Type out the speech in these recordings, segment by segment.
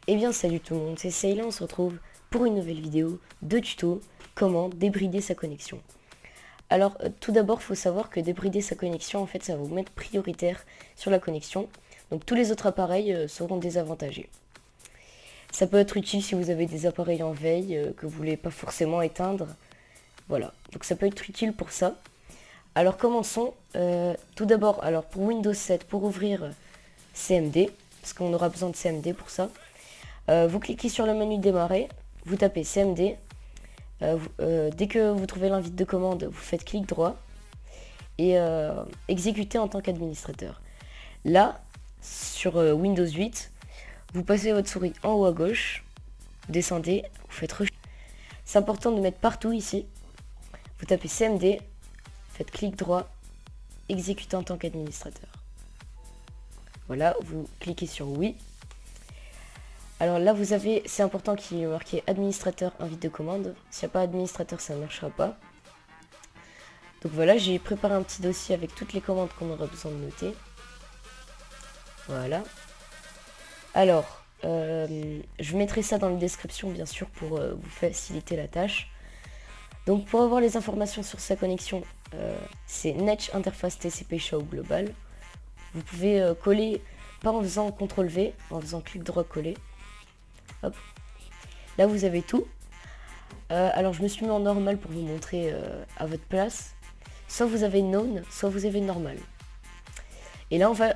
Eh bien salut tout le monde, c'est Sayla, on se retrouve pour une nouvelle vidéo de tuto comment débrider sa connexion. Alors tout d'abord, il faut savoir que débrider sa connexion, en fait, ça va vous mettre prioritaire sur la connexion. Donc tous les autres appareils seront désavantagés. Ça peut être utile si vous avez des appareils en veille que vous voulez pas forcément éteindre. Voilà, donc ça peut être utile pour ça. Alors commençons. Tout d'abord, alors pour Windows 7, pour ouvrir CMD, parce qu'on aura besoin de CMD pour ça. Vous cliquez sur le menu démarrer, vous tapez CMD. Dès que vous trouvez l'invite de commande, vous faites clic droit et exécuter en tant qu'administrateur. Là, sur Windows 8, vous passez votre souris en haut à gauche, vous descendez, vous faites recherche. C'est important de mettre partout ici. Vous tapez CMD, faites clic droit, exécuter en tant qu'administrateur. Voilà, vous cliquez sur oui. Alors là, vous avez, c'est important qu'il y ait marqué administrateur invite de commande. S'il n'y a pas administrateur, ça ne marchera pas. Donc voilà, j'ai préparé un petit dossier avec toutes les commandes qu'on aura besoin de noter. Voilà. Alors, je mettrai ça dans la description, bien sûr, pour vous faciliter la tâche. Donc pour avoir les informations sur sa connexion, c'est Netch Interface TCP SHA Global. Vous pouvez coller, pas en faisant CTRL V, en faisant clic droit coller. Hop. Là vous avez tout. Alors je me suis mis en normal pour vous montrer à votre place. Soit vous avez known, soit vous avez normal. Et là on va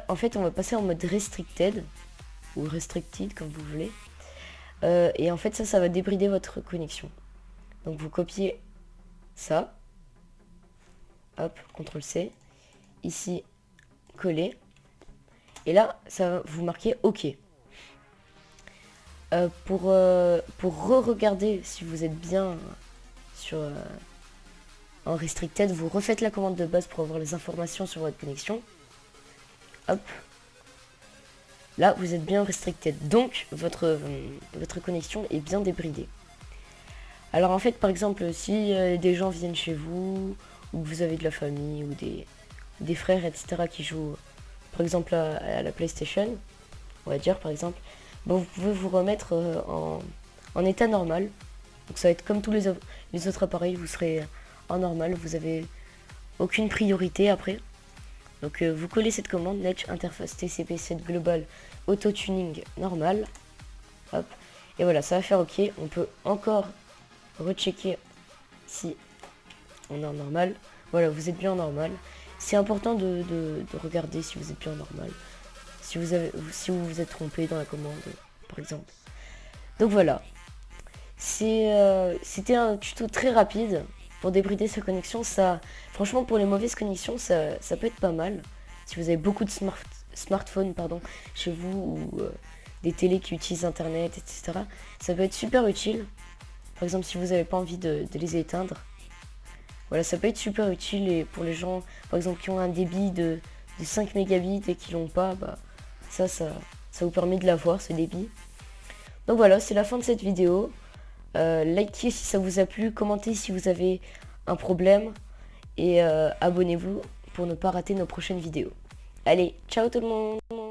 passer en mode restricted ou restricted comme vous voulez. Et en fait ça va débrider votre connexion. Donc vous copiez ça. Hop, CTRL C. Ici, coller. Et là, ça va vous marquer OK. Pour re-regarder si vous êtes bien sur en restricted, vous refaites la commande de base pour avoir les informations sur votre connexion. Hop. Là, vous êtes bien restricted. Donc, votre connexion est bien débridée. Alors en fait, par exemple, si des gens viennent chez vous, ou que vous avez de la famille, ou des frères, etc. qui jouent, par exemple, à la PlayStation, on va dire, par exemple, bon, vous pouvez vous remettre en état normal. Donc ça va être comme tous les autres appareils, vous serez en normal, vous avez aucune priorité après. Donc vous collez cette commande, Netch Interface TCP 7 Global Auto Tuning normal. Hop. Et voilà, ça va faire OK. On peut encore rechecker si on est en normal. Voilà, vous êtes bien en normal. C'est important de regarder si vous êtes bien en normal. Si vous vous êtes trompé dans la commande, par exemple. Donc voilà. C'était un tuto très rapide pour débrider sa connexion. Ça, franchement, pour les mauvaises connexions, ça peut être pas mal. Si vous avez beaucoup de smartphones chez vous ou des télés qui utilisent Internet, etc. Ça peut être super utile. Par exemple, si vous n'avez pas envie de les éteindre. Voilà, ça peut être super utile et pour les gens, par exemple, qui ont un débit de 5 mégabits et qui l'ont pas, bah, ça vous permet de l'avoir, ce débit. Donc voilà, c'est la fin de cette vidéo. Likez si ça vous a plu, commentez si vous avez un problème et abonnez-vous pour ne pas rater nos prochaines vidéos. Allez, ciao tout le monde!